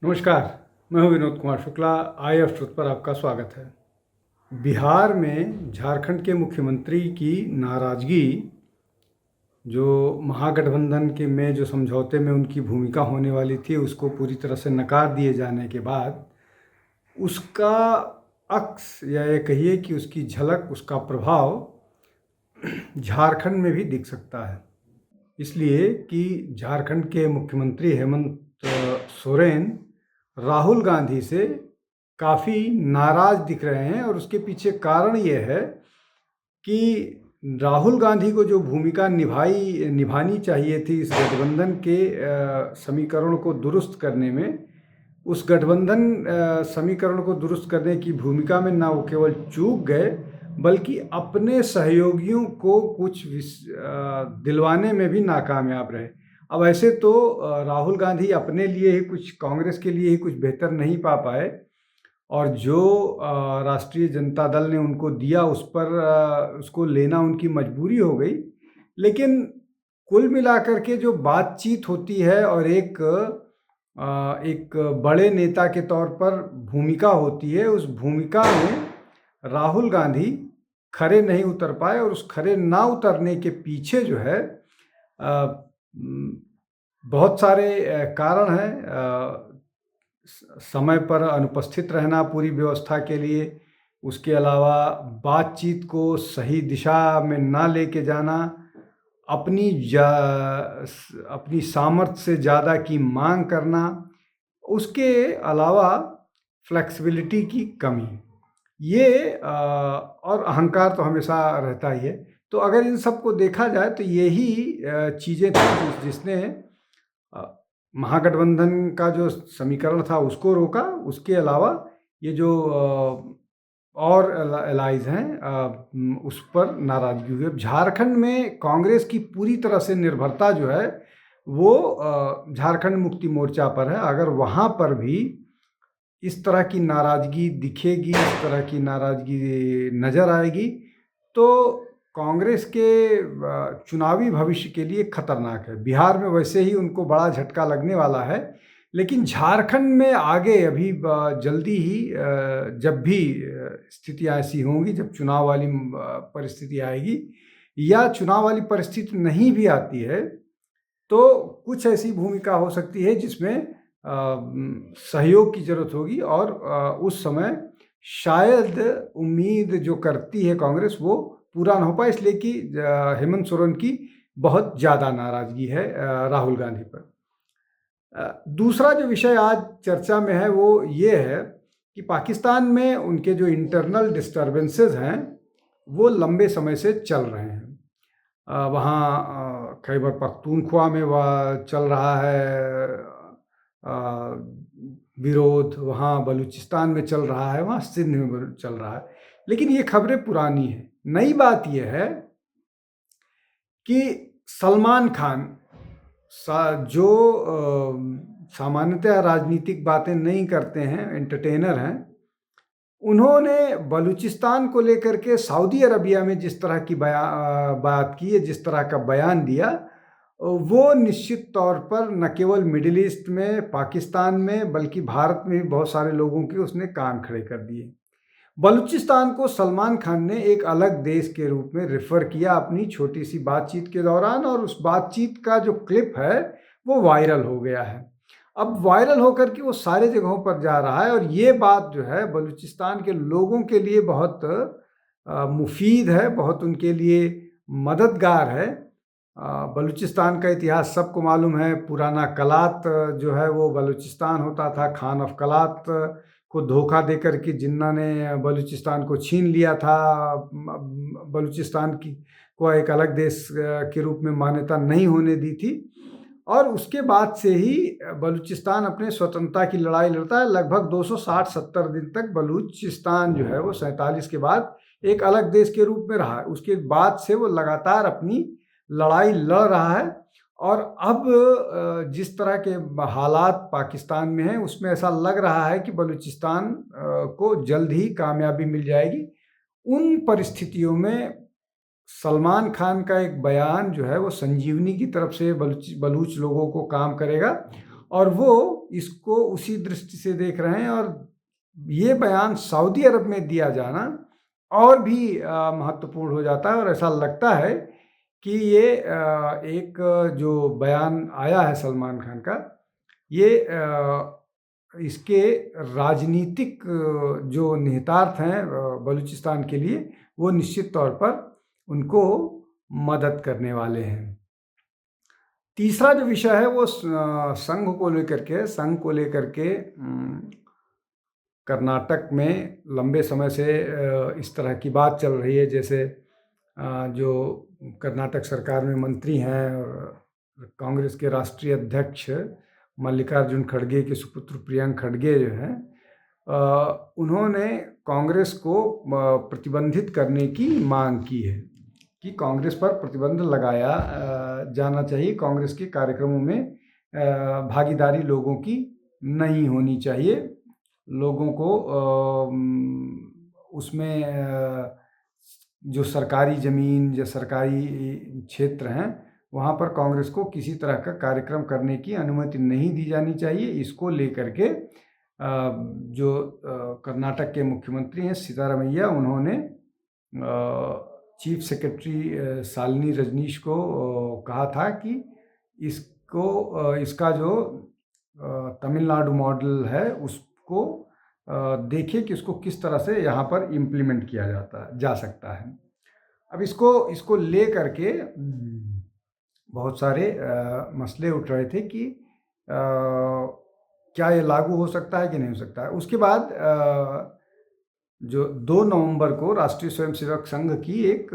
नमस्कार, मैं हूं विनोद कुमार शुक्ला। IF ट्रुथ पर आपका स्वागत है। बिहार में झारखंड के मुख्यमंत्री की नाराज़गी, जो महागठबंधन के में जो समझौते में उनकी भूमिका होने वाली थी, उसको पूरी तरह से नकार दिए जाने के बाद उसका अक्स या ये कहिए कि उसकी झलक, उसका प्रभाव झारखंड में भी दिख सकता है। इसलिए कि झारखंड के मुख्यमंत्री हेमंत सोरेन राहुल गांधी से काफ़ी नाराज़ दिख रहे हैं, और उसके पीछे कारण ये है कि राहुल गांधी को जो भूमिका निभानी चाहिए थी इस गठबंधन के समीकरण को दुरुस्त करने में, उस गठबंधन समीकरण को दुरुस्त करने की भूमिका में ना वो केवल चूक गए, बल्कि अपने सहयोगियों को कुछ दिलवाने में भी नाकामयाब रहे। अब ऐसे तो राहुल गांधी अपने लिए ही कुछ, कांग्रेस के लिए ही कुछ बेहतर नहीं पा पाए, और जो राष्ट्रीय जनता दल ने उनको दिया उस पर उसको लेना उनकी मजबूरी हो गई। लेकिन कुल मिलाकर के जो बातचीत होती है और एक बड़े नेता के तौर पर भूमिका होती है, उस भूमिका में राहुल गांधी खरे नहीं उतर पाए, और उस खरे ना उतरने के पीछे जो है बहुत सारे कारण हैं। समय पर अनुपस्थित रहना पूरी व्यवस्था के लिए, उसके अलावा बातचीत को सही दिशा में ना लेके जाना, अपनी सामर्थ्य से ज़्यादा की मांग करना, उसके अलावा फ्लेक्सिबिलिटी की कमी, ये और अहंकार तो हमेशा रहता ही है। तो अगर इन सब को देखा जाए तो यही चीज़ें थी जिसने महागठबंधन का जो समीकरण था उसको रोका। उसके अलावा ये जो और एलाइज हैं उस पर नाराज़गी हुई। अब झारखंड में कांग्रेस की पूरी तरह से निर्भरता जो है वो झारखंड मुक्ति मोर्चा पर है। अगर वहाँ पर भी इस तरह की नाराज़गी दिखेगी, इस तरह की नाराज़गी नज़र आएगी, तो कांग्रेस के चुनावी भविष्य के लिए खतरनाक है। बिहार में वैसे ही उनको बड़ा झटका लगने वाला है, लेकिन झारखंड में आगे अभी जल्दी ही जब भी स्थितियाँ ऐसी होंगी, जब चुनाव वाली परिस्थिति आएगी, या चुनाव वाली परिस्थिति नहीं भी आती है, तो कुछ ऐसी भूमिका हो सकती है जिसमें सहयोग की ज़रूरत होगी, और उस समय शायद उम्मीद जो करती है कांग्रेस वो पूरा ना हो पाए, इसलिए कि हेमंत सोरेन की बहुत ज़्यादा नाराज़गी है राहुल गांधी पर। दूसरा जो विषय आज चर्चा में है वो ये है कि पाकिस्तान में उनके जो इंटरनल डिस्टर्बेंसेस हैं वो लंबे समय से चल रहे हैं। वहाँ खैबर पख्तूनख्वा में वह चल रहा है विरोध, वहाँ बलूचिस्तान में चल रहा है, वहाँ सिंध में चल रहा है। लेकिन ये खबरें पुरानी हैं। नई बात यह है कि सलमान खान जो सामान्यतः राजनीतिक बातें नहीं करते हैं, एंटरटेनर हैं, उन्होंने बलूचिस्तान को लेकर के सऊदी अरबिया में जिस तरह की बात की है, जिस तरह का बयान दिया, वो निश्चित तौर पर न केवल मिडिल ईस्ट में, पाकिस्तान में, बल्कि भारत में भी बहुत सारे लोगों के उसने कान खड़े कर दिए। बलूचिस्तान को सलमान खान ने एक अलग देश के रूप में रेफर किया अपनी छोटी सी बातचीत के दौरान, और उस बातचीत का जो क्लिप है वो वायरल हो गया है। अब वायरल होकर के वो सारे जगहों पर जा रहा है, और ये बात जो है बलूचिस्तान के लोगों के लिए बहुत मुफीद है, बहुत उनके लिए मददगार है। बलूचिस्तान का इतिहास सबको मालूम है। पुराना कलात जो है वो बलूचिस्तान होता था। खान ऑफ कलात को धोखा देकर के जिन्ना ने बलूचिस्तान को छीन लिया था। बलूचिस्तान की को एक अलग देश के रूप में मान्यता नहीं होने दी थी, और उसके बाद से ही बलूचिस्तान अपने स्वतंत्रता की लड़ाई लड़ता है। लगभग 260-70 दिन तक बलूचिस्तान जो है वो 47 के बाद एक अलग देश के रूप में रहा है। उसके बाद से वो लगातार अपनी लड़ाई लड़ रहा है, और अब जिस तरह के हालात पाकिस्तान में हैं उसमें ऐसा लग रहा है कि बलूचिस्तान को जल्द ही कामयाबी मिल जाएगी। उन परिस्थितियों में सलमान खान का एक बयान जो है वो संजीवनी की तरफ से बलूच लोगों को काम करेगा, और वो इसको उसी दृष्टि से देख रहे हैं। और ये बयान सऊदी अरब में दिया जाना और भी महत्वपूर्ण हो जाता है। और ऐसा लगता है कि ये एक जो बयान आया है सलमान खान का, ये इसके राजनीतिक जो निहितार्थ हैं बलूचिस्तान के लिए, वो निश्चित तौर पर उनको मदद करने वाले हैं। तीसरा जो विषय है वो संघ को लेकर के कर्नाटक में लंबे समय से इस तरह की बात चल रही है। जैसे जो कर्नाटक सरकार में मंत्री हैं और कांग्रेस के राष्ट्रीय अध्यक्ष मल्लिकार्जुन खड़गे के सुपुत्र प्रियंक खड़गे जो हैं, उन्होंने कांग्रेस को प्रतिबंधित करने की मांग की है कि कांग्रेस पर प्रतिबंध लगाया जाना चाहिए। कांग्रेस के कार्यक्रमों में भागीदारी लोगों की नहीं होनी चाहिए। लोगों को उसमें जो सरकारी ज़मीन या सरकारी क्षेत्र हैं, वहाँ पर कांग्रेस को किसी तरह का कार्यक्रम करने की अनुमति नहीं दी जानी चाहिए। इसको लेकर के जो कर्नाटक के मुख्यमंत्री हैं सिद्धारमैया, उन्होंने चीफ सेक्रेटरी शालिनी रजनीश को कहा था कि इसका जो तमिलनाडु मॉडल है उसको देखिए कि उसको किस तरह से यहाँ पर इम्प्लीमेंट किया जा सकता है। अब इसको ले करके बहुत सारे मसले उठ रहे थे कि क्या ये लागू हो सकता है कि नहीं हो सकता है। उसके बाद जो 2 नवंबर को राष्ट्रीय स्वयंसेवक संघ की एक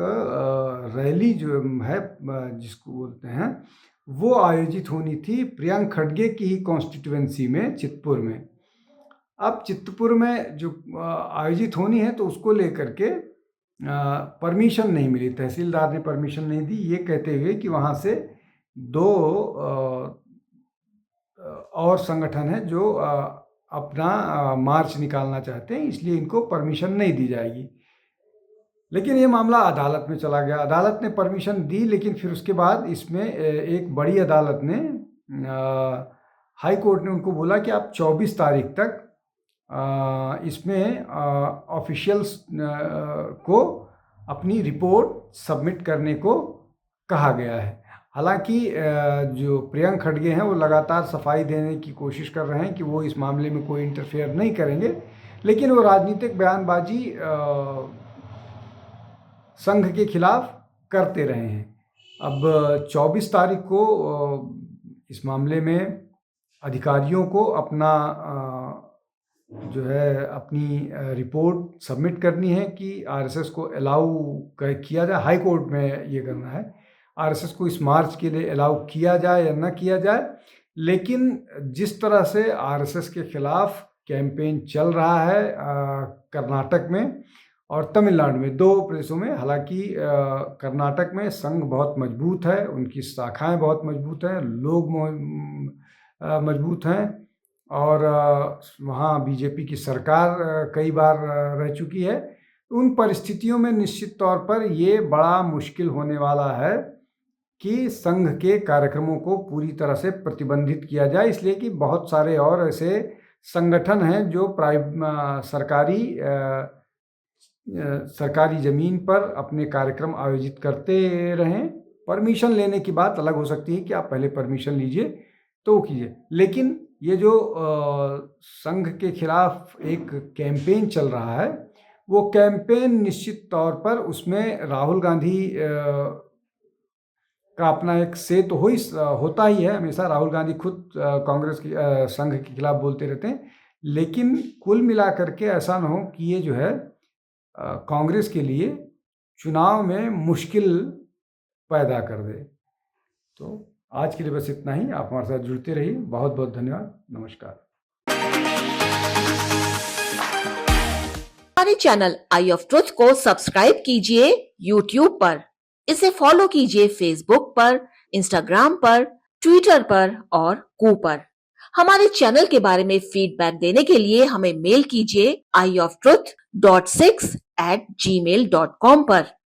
रैली जो है जिसको बोलते हैं, वो आयोजित होनी थी प्रियंक खड़गे की ही कॉन्स्टिट्यूएंसी में, चितपुर में। अब चितपुर में जो आयोजित होनी है तो उसको लेकर के परमिशन नहीं मिली, तहसीलदार ने परमिशन नहीं दी, ये कहते हुए कि वहाँ से 2 और संगठन हैं जो अपना मार्च निकालना चाहते हैं, इसलिए इनको परमिशन नहीं दी जाएगी। लेकिन ये मामला अदालत में चला गया। अदालत ने परमिशन दी, लेकिन फिर उसके बाद इसमें एक बड़ी अदालत ने, हाई कोर्ट ने उनको बोला कि आप 24 तारीख तक इसमें ऑफिशियल्स को अपनी रिपोर्ट सबमिट करने को कहा गया है। हालांकि जो प्रियंक खड़गे हैं वो लगातार सफाई देने की कोशिश कर रहे हैं कि वो इस मामले में कोई इंटरफेयर नहीं करेंगे, लेकिन वो राजनीतिक बयानबाजी संघ के खिलाफ करते रहे हैं। अब 24 तारीख को इस मामले में अधिकारियों को अपना जो है अपनी रिपोर्ट सबमिट करनी है कि आरएसएस को अलाउ किया जाए। हाई कोर्ट में ये करना है, आरएसएस को इस मार्च के लिए अलाउ किया जाए या न किया जाए। लेकिन जिस तरह से आरएसएस के खिलाफ कैंपेन चल रहा है कर्नाटक में और तमिलनाडु में, 2 प्रदेशों में, हालांकि कर्नाटक में संघ बहुत मजबूत है, उनकी शाखाएं बहुत मजबूत हैं, लोग मजबूत हैं और वहाँ बीजेपी की सरकार कई बार रह चुकी है। उन परिस्थितियों में निश्चित तौर पर ये बड़ा मुश्किल होने वाला है कि संघ के कार्यक्रमों को पूरी तरह से प्रतिबंधित किया जाए, इसलिए कि बहुत सारे और ऐसे संगठन हैं जो सरकारी ज़मीन पर अपने कार्यक्रम आयोजित करते रहें। परमिशन लेने की बात अलग हो सकती है कि आप पहले परमिशन लीजिए तो कीजिए, लेकिन ये जो संघ के खिलाफ एक कैंपेन चल रहा है, वो कैंपेन निश्चित तौर पर उसमें राहुल गांधी का अपना एक से तो होता ही है। हमेशा राहुल गांधी खुद कांग्रेस की संघ के खिलाफ बोलते रहते हैं, लेकिन कुल मिलाकर के ऐसा न हो कि ये जो है कांग्रेस के लिए चुनाव में मुश्किल पैदा कर दे। तो आज के लिए बस इतना ही। आप हमारे साथ जुड़ते रहिए। बहुत बहुत धन्यवाद। नमस्कार। हमारे चैनल आई ऑफ ट्रुथ को सब्सक्राइब कीजिए YouTube पर, इसे फॉलो कीजिए Facebook पर, Instagram पर, Twitter पर और कू पर। हमारे चैनल के बारे में फीडबैक देने के लिए हमें मेल कीजिए ioftruth.6@gmail.com पर।